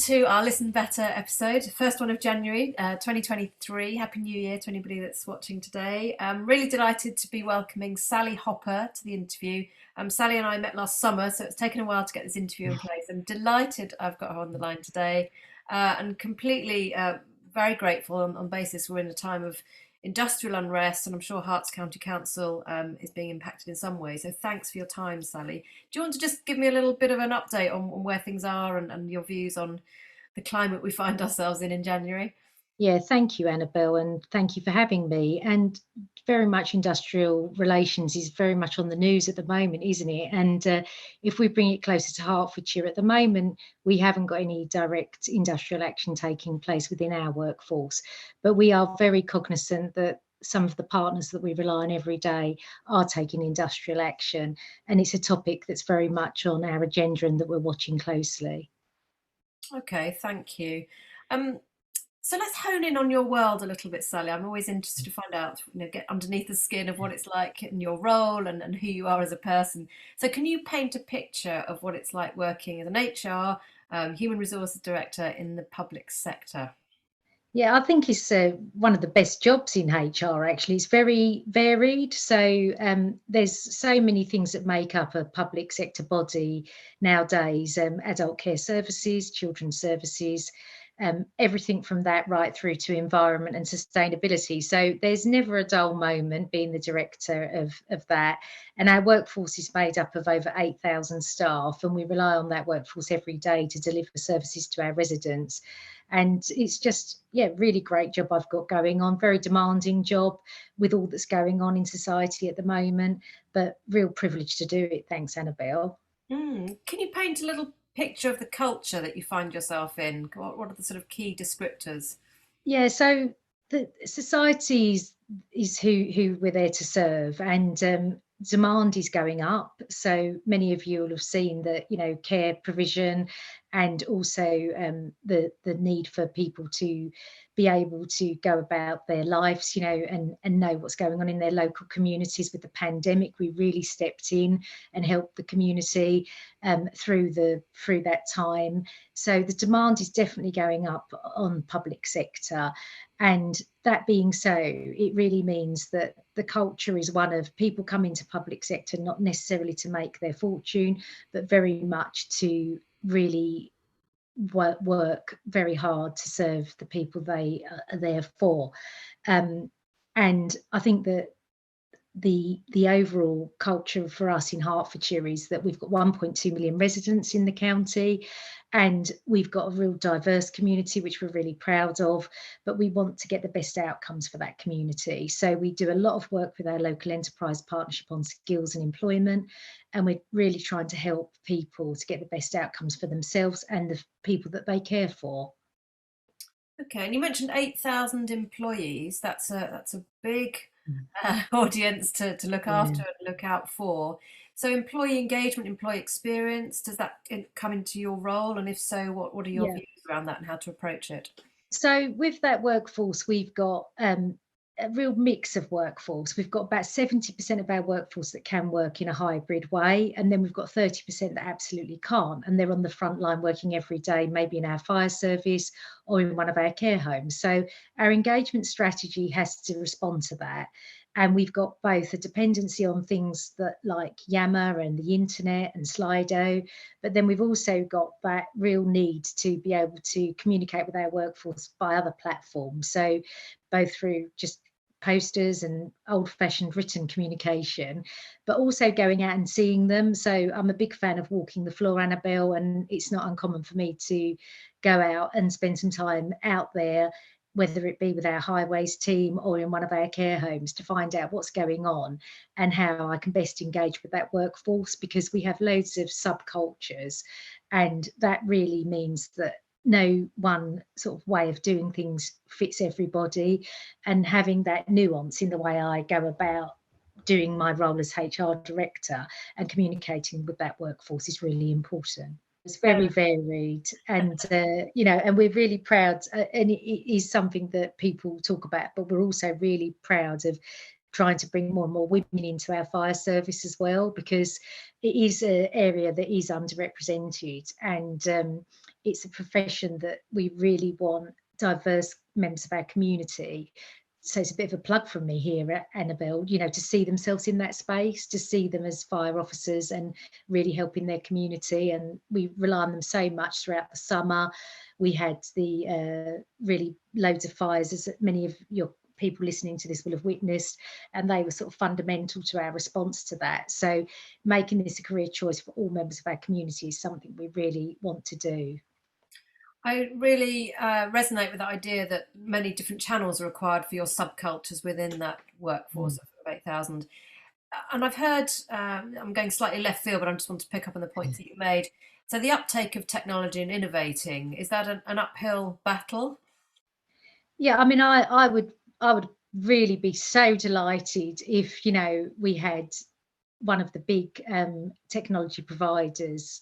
to our Listen Better episode, first one of January 2023. Happy New Year to anybody that's watching today. I'm really delighted to be welcoming Sally Hopper to the interview. Sally and I met last summer, so it's taken a while to get this interview in place. I'm delighted I've got her on the line today and completely very grateful on basis we're in a time of industrial unrest, and I'm sure Herts County Council is being impacted in some way. So thanks for your time, Sally. Do you want to just give me a little bit of an update on where things are and your views on the climate we find ourselves in January? Yeah, thank you, Annabelle, and thank you for having me. And very much industrial relations is very much on the news at the moment, isn't it? And if we bring it closer to Hertfordshire at the moment, we haven't got any direct industrial action taking place within our workforce. But we are very cognizant that some of the partners that we rely on every day are taking industrial action. And it's a topic that's very much on our agenda and that we're watching closely. Okay, thank you. So let's hone in on your world a little bit, Sally. I'm always interested to find out, get underneath the skin of what it's like in your role and who you are as a person. So can you paint a picture of what it's like working as an HR, human resources director in the public sector? Yeah, I think it's one of the best jobs in HR, actually. It's very varied. So there's so many things that make up a public sector body nowadays, adult care services, children's services, everything from that right through to environment and sustainability. So there's never a dull moment being the director of that. And our workforce is made up of over 8,000 staff, and we rely on that workforce every day to deliver services to our residents. And it's just, really great job I've got going on, very demanding job with all that's going on in society at the moment, but real privilege to do it. Thanks, Annabelle. Can you paint a little picture of the culture that you find yourself in? What are the sort of key descriptors? Yeah, so the society is who we're there to serve, and demand is going up. So many of you will have seen that, care provision and also the need for people to be able to go about their lives, and know what's going on in their local communities. With the pandemic, we really stepped in and helped the community through that time. So the demand is definitely going up on public sector. And that being so, it really means that the culture is one of people come into public sector not necessarily to make their fortune, but very much to really work very hard to serve the people they are there for. And I think that the overall culture for us in Hertfordshire is that we've got 1.2 million residents in the county, and we've got a real diverse community, which we're really proud of, but we want to get the best outcomes for that community. So we do a lot of work with our local enterprise partnership on skills and employment, and we're really trying to help people to get the best outcomes for themselves and the people that they care for. Okay, and you mentioned 8,000 employees. That's a big audience to look after and look out for. So employee engagement, employee experience, does that come into your role? And if so, what are your views around that and how to approach it? So with that workforce, we've got a real mix of workforce. We've got about 70% of our workforce that can work in a hybrid way, and then we've got 30% that absolutely can't, and they're on the front line working every day, maybe in our fire service or in one of our care homes. So our engagement strategy has to respond to that. And we've got both a dependency on things that like Yammer and the internet and Slido, but then we've also got that real need to be able to communicate with our workforce by other platforms. So both through just posters and old-fashioned written communication, but also going out and seeing them. So I'm a big fan of walking the floor, Annabelle, and it's not uncommon for me to go out and spend some time out there, whether it be with our highways team or in one of our care homes, to find out what's going on and how I can best engage with that workforce, because we have loads of subcultures, and that really means that no one sort of way of doing things fits everybody, and having that nuance in the way I go about doing my role as HR director and communicating with that workforce is really important. It's very varied, and and we're really proud, and it is something that people talk about, but we're also really proud of trying to bring more and more women into our fire service as well, because it is an area that is underrepresented, and it's a profession that we really want diverse members of our community. So it's a bit of a plug from me here at Annabelle, to see themselves in that space, to see them as fire officers and really helping their community. And we rely on them so much throughout the summer. We had the really loads of fires, as many of your people listening to this will have witnessed, and they were sort of fundamental to our response to that. So making this a career choice for all members of our community is something we really want to do. I really resonate with the idea that many different channels are required for your subcultures within that workforce of 8,000. And I've heard, I'm going slightly left field, but I just want to pick up on the points that you made. So the uptake of technology and innovating, is that an uphill battle? Yeah, I mean, I would really be so delighted if, we had one of the big technology providers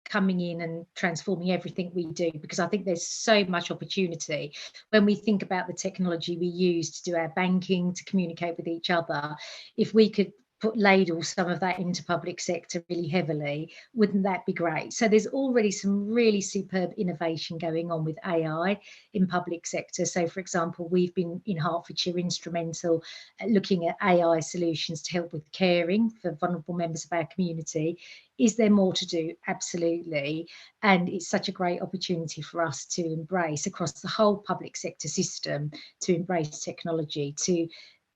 coming in and transforming everything we do, because I think there's so much opportunity when we think about the technology we use to do our banking, to communicate with each other. If we could ladle some of that into public sector really heavily, wouldn't that be great? So there's already some really superb innovation going on with AI in public sector. So for example, we've been in Hertfordshire instrumental at looking at AI solutions to help with caring for vulnerable members of our community. Is there more to do? Absolutely. And it's such a great opportunity for us to embrace across the whole public sector system, to embrace technology, to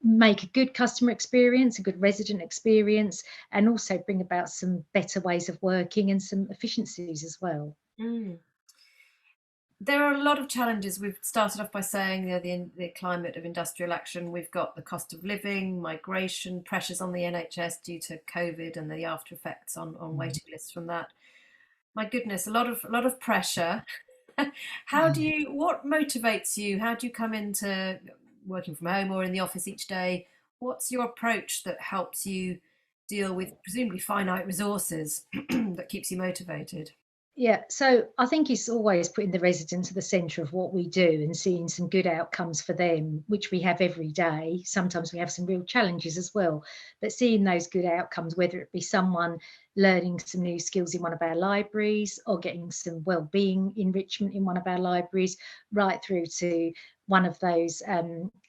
make a good customer experience, a good resident experience, and also bring about some better ways of working and some efficiencies as well. There are a lot of challenges. We've started off by saying the climate of industrial action. We've got the cost of living, migration, pressures on the NHS due to COVID and the after effects on waiting lists from that. My goodness, a lot of pressure. What motivates you? How do you come into working from home or in the office each day? What's your approach that helps you deal with presumably finite resources that keeps you motivated? Yeah, so I think it's always putting the residents at the centre of what we do and seeing some good outcomes for them, which we have every day. Sometimes we have some real challenges as well, but seeing those good outcomes, whether it be someone learning some new skills in one of our libraries or getting some wellbeing enrichment in one of our libraries, right through to one of those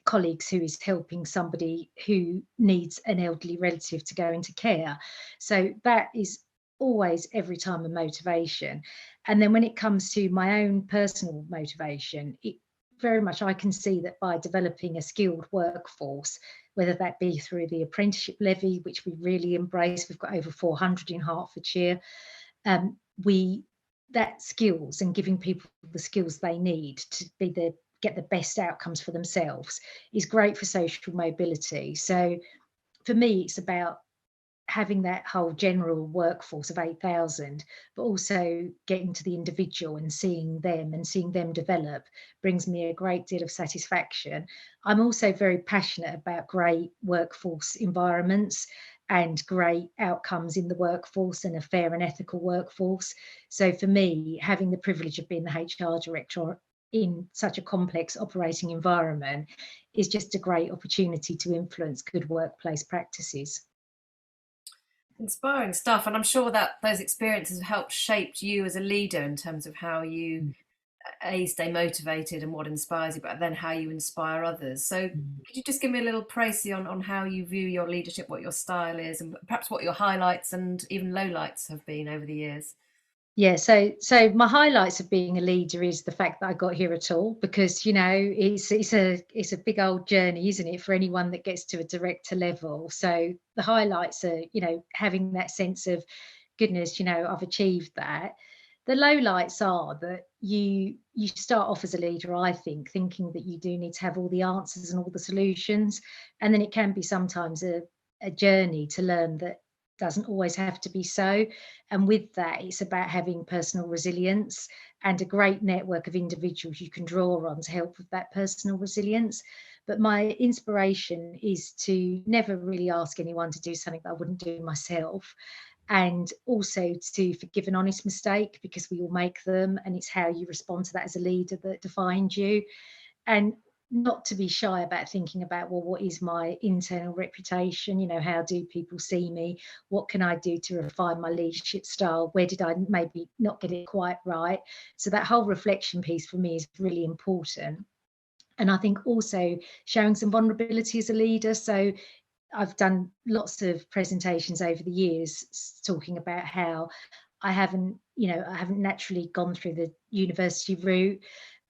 colleagues who is helping somebody who needs an elderly relative to go into care. So that is always every time a motivation. And then when it comes to my own personal motivation, it very much I can see that by developing a skilled workforce, whether that be through the apprenticeship levy, which we really embrace, we've got over 400 in Hertfordshire, that skills and giving people the skills they need to get the best outcomes for themselves is great for social mobility. So for me, it's about having that whole general workforce of 8,000, but also getting to the individual and seeing them develop brings me a great deal of satisfaction. I'm also very passionate about great workforce environments and great outcomes in the workforce and a fair and ethical workforce. So for me, having the privilege of being the HR director in such a complex operating environment is just a great opportunity to influence good workplace practices. Inspiring stuff, and I'm sure that those experiences have helped shape you as a leader in terms of how you stay motivated and what inspires you, but then how you inspire others. So could you just give me a little précis on how you view your leadership, what your style is, and perhaps what your highlights and even lowlights have been over the years? Yeah, so my highlights of being a leader is the fact that I got here at all, because it's a big old journey, isn't it, for anyone that gets to a director level. So the highlights are having that sense of goodness, I've achieved that. The lowlights are that you start off as a leader, I think, thinking that you do need to have all the answers and all the solutions, and then it can be sometimes a journey to learn that doesn't always have to be so. And with that, it's about having personal resilience and a great network of individuals you can draw on to help with that personal resilience. But my inspiration is to never really ask anyone to do something that I wouldn't do myself, and also to forgive an honest mistake, because we all make them, and it's how you respond to that as a leader that defines you. And not to be shy about thinking about, well, what is my internal reputation? You know, how do people see me? What can I do to refine my leadership style? Where did I maybe not get it quite right? So that whole reflection piece for me is really important. And I think also showing some vulnerability as a leader. So I've done lots of presentations over the years talking about how I haven't naturally gone through the university route,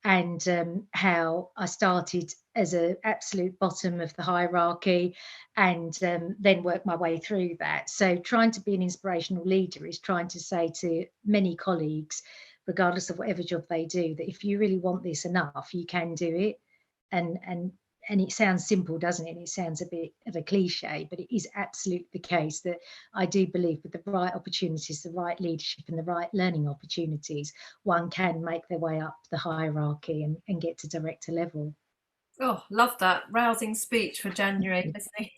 and how I started as a absolute bottom of the hierarchy, and then worked my way through that. So trying to be an inspirational leader is trying to say to many colleagues, regardless of whatever job they do, that if you really want this enough, you can do it. And it sounds simple, doesn't it? It sounds a bit of a cliche, but it is absolutely the case that I do believe with the right opportunities, the right leadership and the right learning opportunities, one can make their way up the hierarchy and get to director level. Oh, love that rousing speech for January. Listening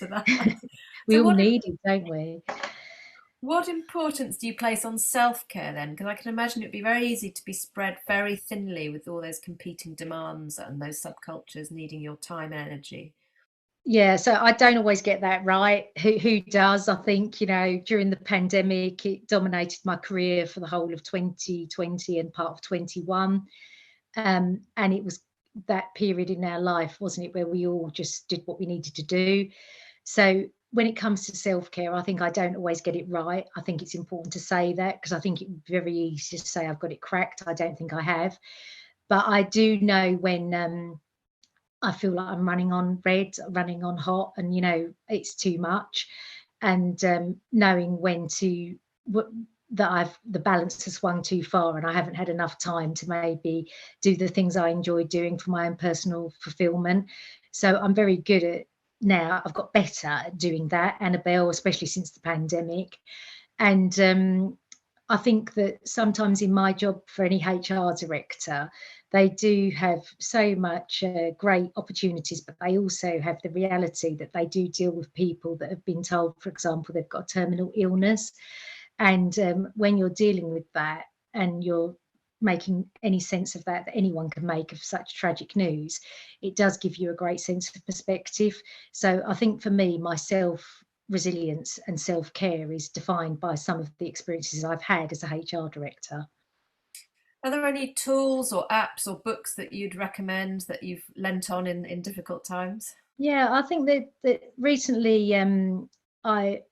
to that. We So, all need it, don't we? what importance do you place on self-care then? Because I can imagine it'd be very easy to be spread very thinly with all those competing demands and those subcultures needing your time and energy. Yeah, so I don't always get that right. Who does? I think, during the pandemic, it dominated my career for the whole of 2020 and part of 21. And it was that period in our life, wasn't it, where we all just did what we needed to do. So when it comes to self-care, I think I don't always get it right. I think it's important to say that, because I think it's very easy to say I've got it cracked. I don't think I have. But I do know when I feel like I'm running on red, running on hot, and it's too much. And knowing when to that the balance has swung too far, and I haven't had enough time to maybe do the things I enjoy doing for my own personal fulfillment. So I'm very good at now. I've got better at doing that, Annabelle, especially since the pandemic. And I think that sometimes in my job for any HR director, they do have so much great opportunities, but they also have the reality that they do deal with people that have been told, for example, they've got terminal illness. And when you're dealing with that and you're making any sense of that anyone can make of such tragic news, it does give you a great sense of perspective. So I think for me, myself, resilience and self-care is defined by some of the experiences I've had as a HR director. Are there any tools or apps or books that you'd recommend that you've lent on in difficult times? Yeah, I think that recently I've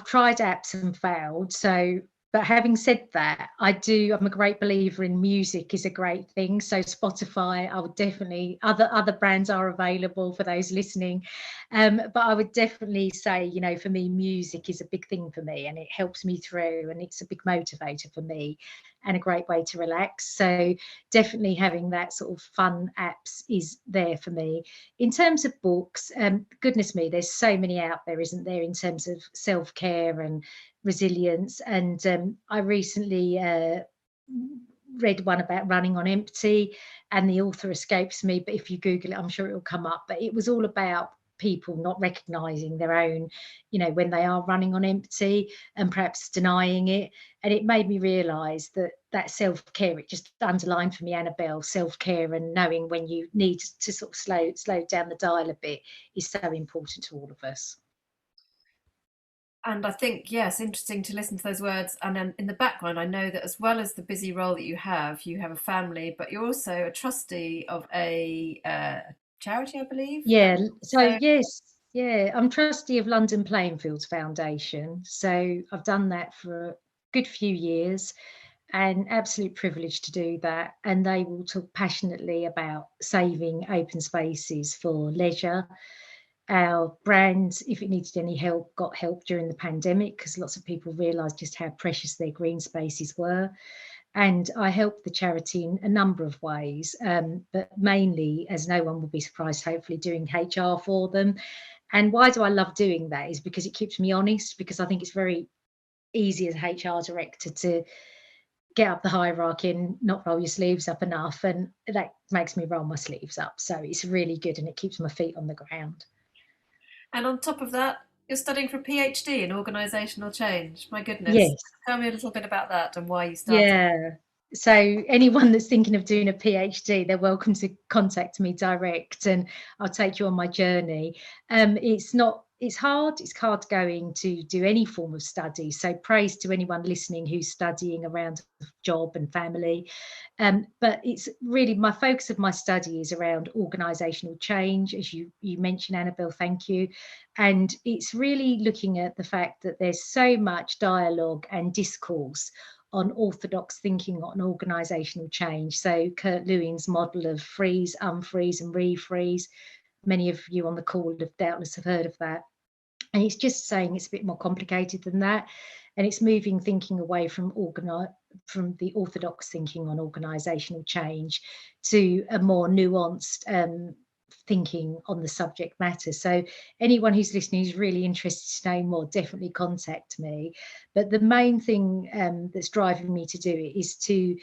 tried apps and failed. So, but having said that, I'm a great believer in music is a great thing. So Spotify, I would definitely, other brands are available for those listening. But I would definitely say, for me, music is a big thing for me, and it helps me through, and it's a big motivator for me and a great way to relax. So definitely having that sort of fun apps is there for me. In terms of books, goodness me, there's so many out there, isn't there, in terms of self-care and resilience. And I recently read one about running on empty, and the author escapes me, but if you Google it, I'm sure it'll come up. But it was all about people not recognizing their own, when they are running on empty and perhaps denying it. And it made me realize that self-care, it just underlined for me, Annabelle, self-care and knowing when you need to sort of slow down the dial a bit is so important to all of us. And I think, yes, interesting to listen to those words. And then in the background, I know that as well as the busy role that you have a family, but you're also a trustee of a charity, I believe. Yeah, so So, yes, yeah, I'm trustee of London Playing Fields Foundation. So I've done that for a good few years, and absolute privilege to do that. And they will talk passionately about saving open spaces for leisure. Our brand, if it needed any help, got help during the pandemic because lots of people realised just how precious their green spaces were. And I helped the charity in a number of ways, but mainly, as no one will be surprised, hopefully doing HR for them. And why do I love doing that is because it keeps me honest, because I think it's very easy as a HR director to get up the hierarchy and not roll your sleeves up enough. And that makes me roll my sleeves up. So it's really good, and it keeps my feet on the ground. and on top of that, you're studying for a PhD in organisational change. My goodness. Yes. Tell me a little bit about that and why you started. Yeah. So anyone that's thinking of doing a PhD, they're welcome to contact me direct, and I'll take you on my journey. It's hard going to do any form of study. So praise to anyone listening who's studying around job and family. But it's really, my focus of my study is around organisational change, as you mentioned, Annabelle, thank you. And it's really looking at the fact that there's so much dialogue and discourse on orthodox thinking on organisational change. So Kurt Lewin's model of freeze, unfreeze and refreeze. Many of you on the call have doubtless have heard of that. And it's just saying it's a bit more complicated than that. And it's moving thinking away from the orthodox thinking on organisational change to a more nuanced thinking on the subject matter. So anyone who's listening who's really interested to know more, definitely contact me. But the main thing that's driving me to do it is to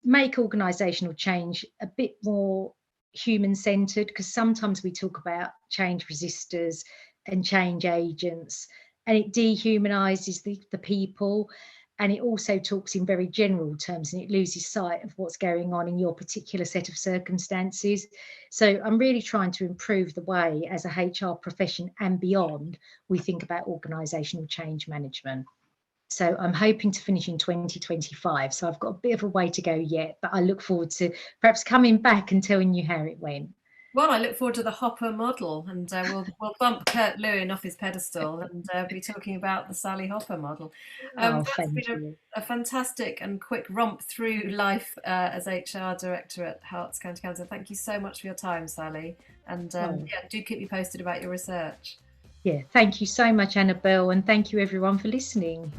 make organisational change a bit more human-centred, because sometimes we talk about change resistors and change agents, and it dehumanises the people. And it also talks in very general terms, and it loses sight of what's going on in your particular set of circumstances. So I'm really trying to improve the way, as a HR profession and beyond, we think about organisational change management. So I'm hoping to finish in 2025. So I've got a bit of a way to go yet, but I look forward to perhaps coming back and telling you how it went. Well, I look forward to the Hopper model, and we'll bump Kurt Lewin off his pedestal and be talking about the Sally Hopper model. That's been a fantastic and quick romp through life as HR Director at Herts County Council. Thank you so much for your time, Sally, and do keep me posted about your research. Yeah, thank you so much, Annabelle, and thank you everyone for listening.